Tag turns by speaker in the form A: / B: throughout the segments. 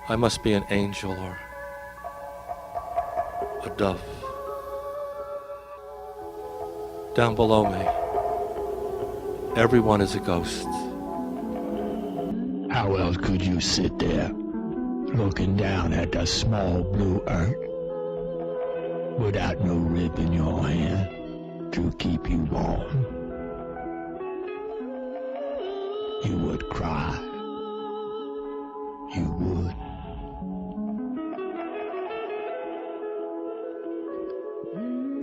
A: I must be an angel or a dove. Down below me, everyone is a ghost.
B: How else could you sit there, looking down at the small blue earth, without no rib in your hand to keep you warm? You would cry. You would.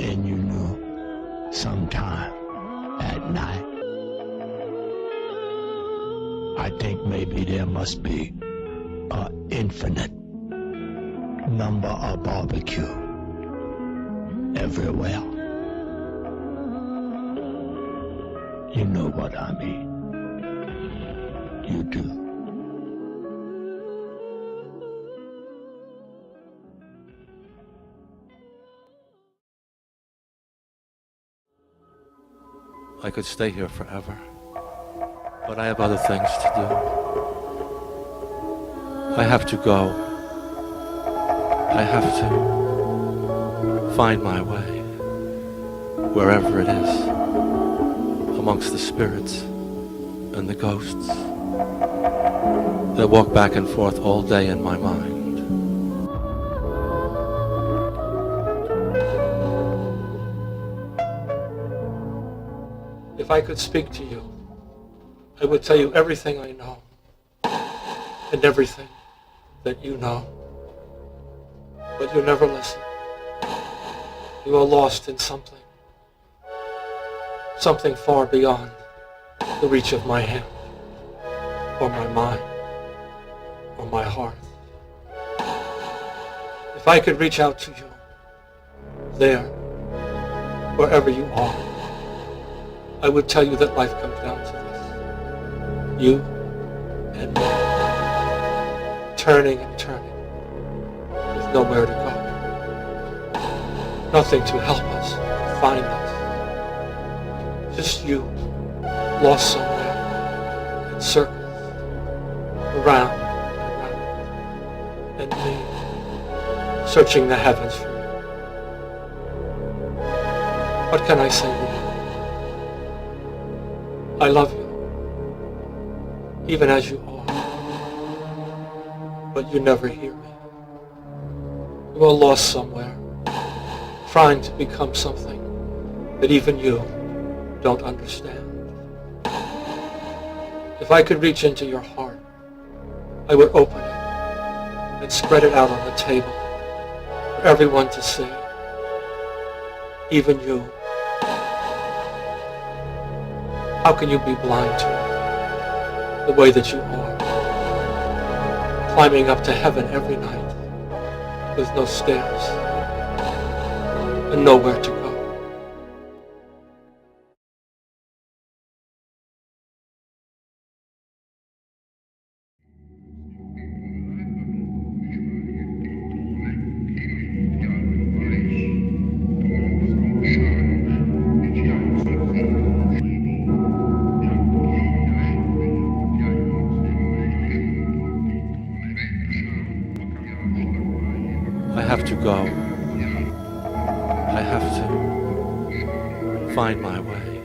B: And you knew sometime at night, I think maybe there must be an infinite number of barbecue everywhere. You know what I mean. You do.
A: I could stay here forever, but I have other things to do. I have to go. I have to find my way, wherever it is, amongst the spirits and the ghosts that walk back and forth all day in my mind. If I could speak to you, I would tell you everything I know and everything that you know. But you never listen. You are lost in something far beyond the reach of my hand, or my mind, or my heart. If I could reach out to you, there, wherever you are, I would tell you that life comes down to this. You and me, turning and turning, with nowhere to go. Nothing to help us, find us. Just you, lost somewhere, in circles, around and around, and me, searching the heavens for you. What can I say to you? I love you, even as you are, but you never hear me. You are lost somewhere, trying to become something that even you don't understand. If I could reach into your heart, I would open it and spread it out on the table for everyone to see, even you. How can you be blind to it, the way that you are, climbing up to heaven every night with no stairs and nowhere to go? I have to go. I have to find my way,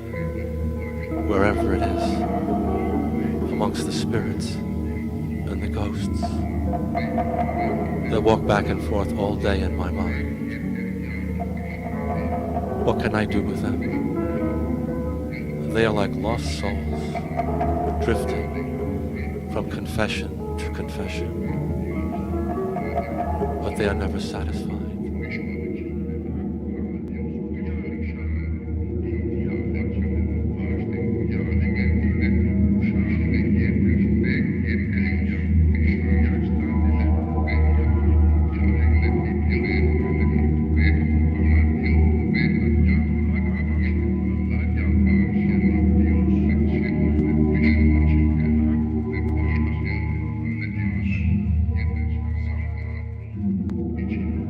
A: wherever it is, amongst the spirits and the ghosts that walk back and forth all day in my mind. What can I do with them? They are like lost souls, drifting from confession to confession, but they are never satisfied.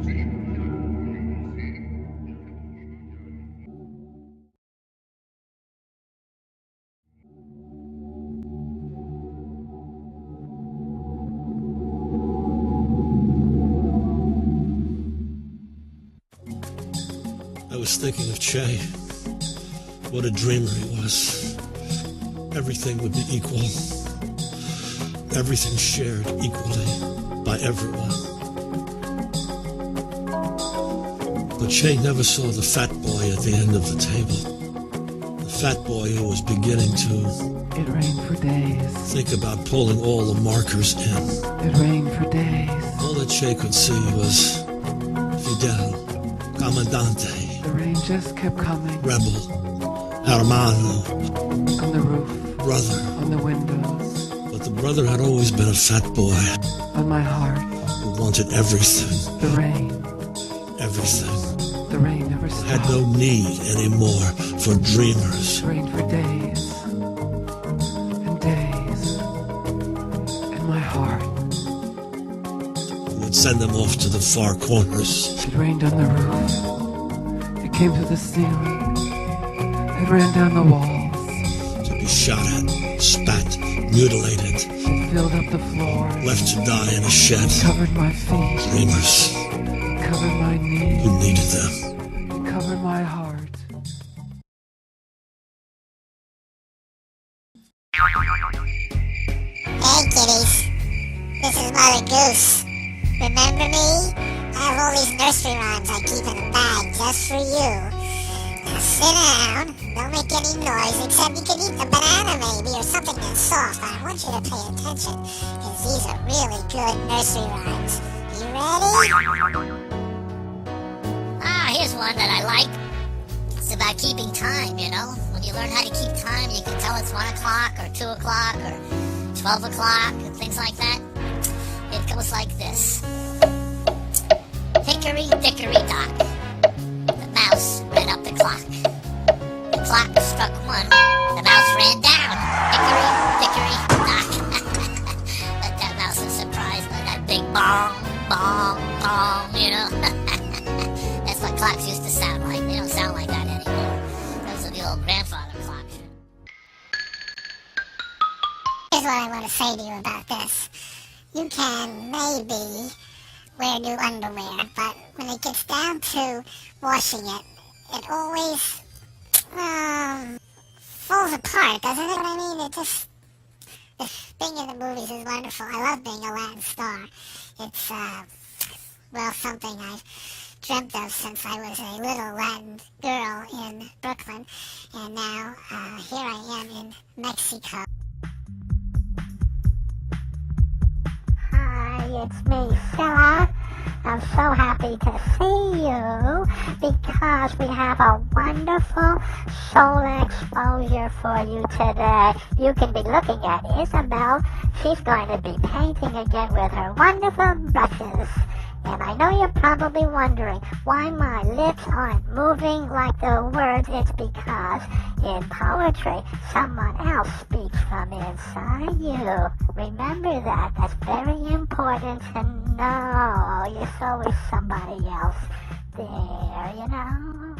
C: Thank you.
A: was thinking of Che. What a dreamer he was. Everything would be equal. Everything shared equally by everyone. But Che never saw the fat boy at the end of the table. The fat boy who was beginning to...
C: It rained for days.
A: Think about pulling all the markers in.
C: It rained for days.
A: All that Che could see was Fidel, Comandante,
C: The rain just kept coming.
A: Rebel, Hermano,
C: On the roof,
A: brother.
C: on the windows,
A: But the brother had always been a fat boy
C: on my heart.
A: who wanted everything,
C: The rain.
A: everything.
C: The rain never stopped.
A: Had no need anymore for dreamers.
C: It rained for days. And days. In my heart.
A: Who would send them off to the far corners.
C: It rained on the roof. It came to the ceiling. It ran down the walls.
A: To be shot at, spat, mutilated,
C: It filled up the floor.
A: left to die in a shed.
C: Covered my feet.
A: Dreamers
C: Covered my knees.
A: who needed them.
C: It covered my heart.
D: Hey kiddies, this is Mother Goose. Remember me? I have all these nursery rhymes I keep in a bag just for you. Now sit down, don't make any noise except you can eat the banana maybe or something that's soft. I want you to pay attention because these are really good nursery rhymes. You ready?
E: Here's one that I like. It's about keeping time, you know? When you learn how to keep time, you can tell it's 1 o'clock or 2 o'clock or 12 o'clock and things like that. It goes like this. Hickory dickory dock. The mouse ran up the clock. The clock struck 1. The mouse ran down. Hickory dickory dock. But that mouse was surprised by that big bong, bong, bong, you know? That's what clocks used to sound like. They don't sound like that anymore. Those are the old grandfather clocks.
D: Here's what I want to say to you about this. You can maybe wear new underwear, but when it gets down to washing it, it always falls apart, doesn't it? I mean, it just... Being in the movies is wonderful. I love being a Latin star. It's, well, something I've dreamt of since I was a little Latin girl in Brooklyn, and now here I am in Mexico. Hi, it's me, Scylla. I'm so happy to see you because we have a wonderful solar exposure for you today. You can be looking at Isabel. She's going to be painting again with her wonderful brushes. And I know you're probably wondering why my lips aren't moving like the words. It's because in poetry, someone else speaks from inside you. Remember that. That's very important to know. There's always somebody else there, you know?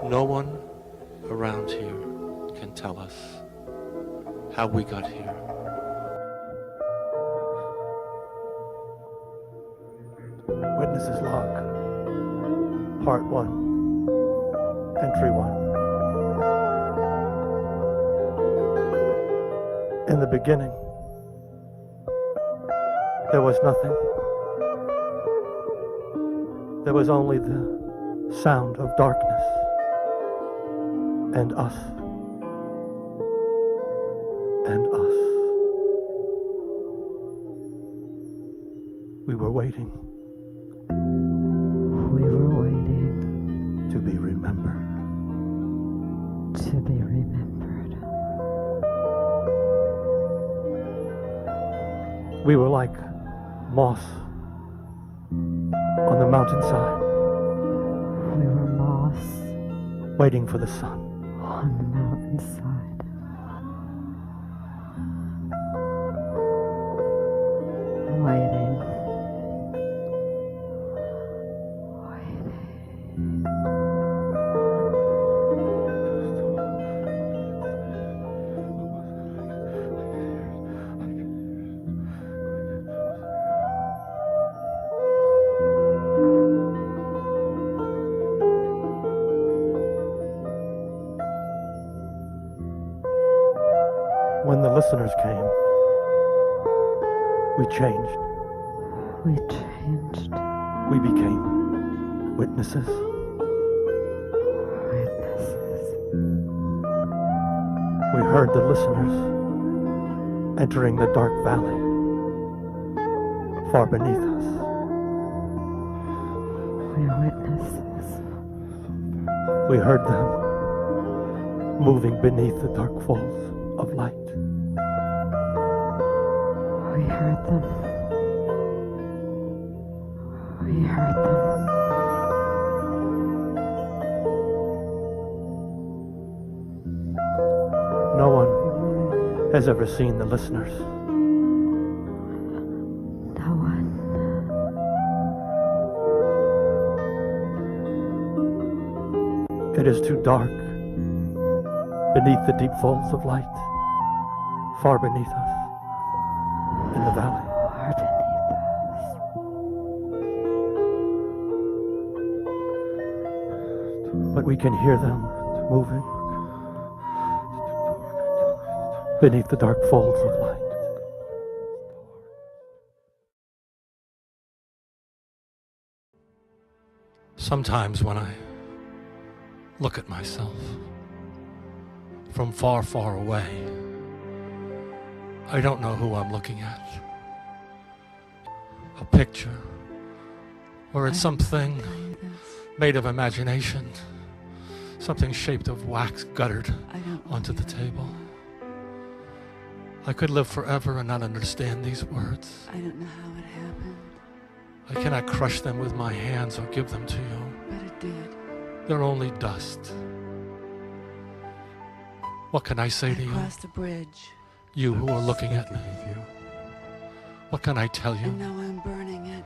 A: No one around here can tell us how we got here.
F: Witness's log. Part 1. Entry 1. In the beginning, there was nothing. There was only the sound of darkness and us. And us. We were waiting
C: We were waiting
F: to be remembered.
C: to be remembered.
F: We were like moss on the mountainside,
C: We were moss
F: waiting for the sun.
C: on the mountainside. Waiting.
F: When the listeners came, we changed.
C: We changed.
F: We became witnesses.
C: Witnesses.
F: We heard the listeners entering the dark valley far beneath us.
C: We're witnesses.
F: We heard them moving beneath the dark falls of light.
C: We heard them. We heard them.
F: No one has ever seen the listeners.
C: No one.
F: It is too dark beneath the deep falls of light, far beneath us in the valley.
C: Far beneath us.
F: But we can hear them moving beneath the dark folds of light.
A: Sometimes when I look at myself from far, far away, I don't know who I'm looking at. A picture, or it's something made of imagination, something shaped of wax guttered onto the table. I could live forever and not understand these words.
C: I don't know how it happened,
A: I cannot crush them with my hands or give them to you.
C: but it did.
A: They're only dust. What can I say to you?
C: Across the bridge,
A: You who are looking at me. What can I tell you?
C: and now I'm burning it.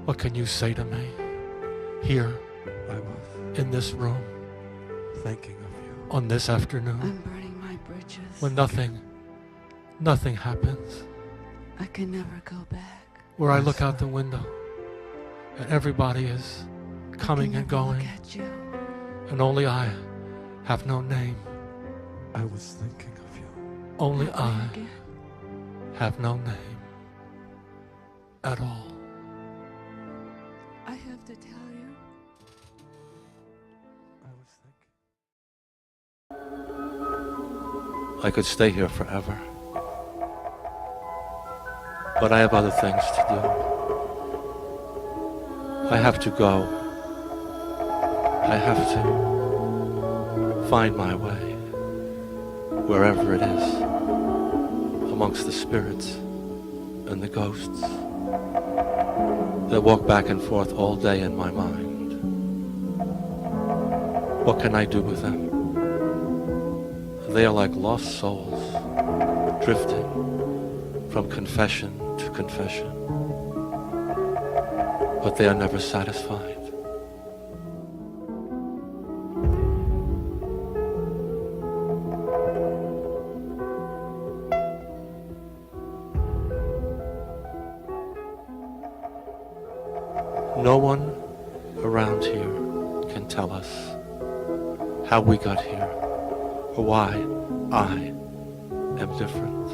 A: What can you say to me? Here,
G: I was
A: in this room,
G: thinking of you.
A: on this afternoon,
C: I'm burning my bridges.
A: when nothing happens,
C: I can never go back.
A: where I look out the window and everybody is coming
C: I
A: and
C: can never
A: going,
C: look at you.
A: and only I have no name.
G: I was thinking of you.
A: Only
C: That way
A: I
C: again.
A: have no name at all.
C: I have to tell you.
G: I was thinking.
A: I could stay here forever, but I have other things to do. I have to go. I have to find my way, wherever it is, amongst the spirits and the ghosts that walk back and forth all day in my mind. What can I do with them? They are like lost souls, drifting from confession to confession, but they are never satisfied. No one around here can tell us how we got here or why I am different.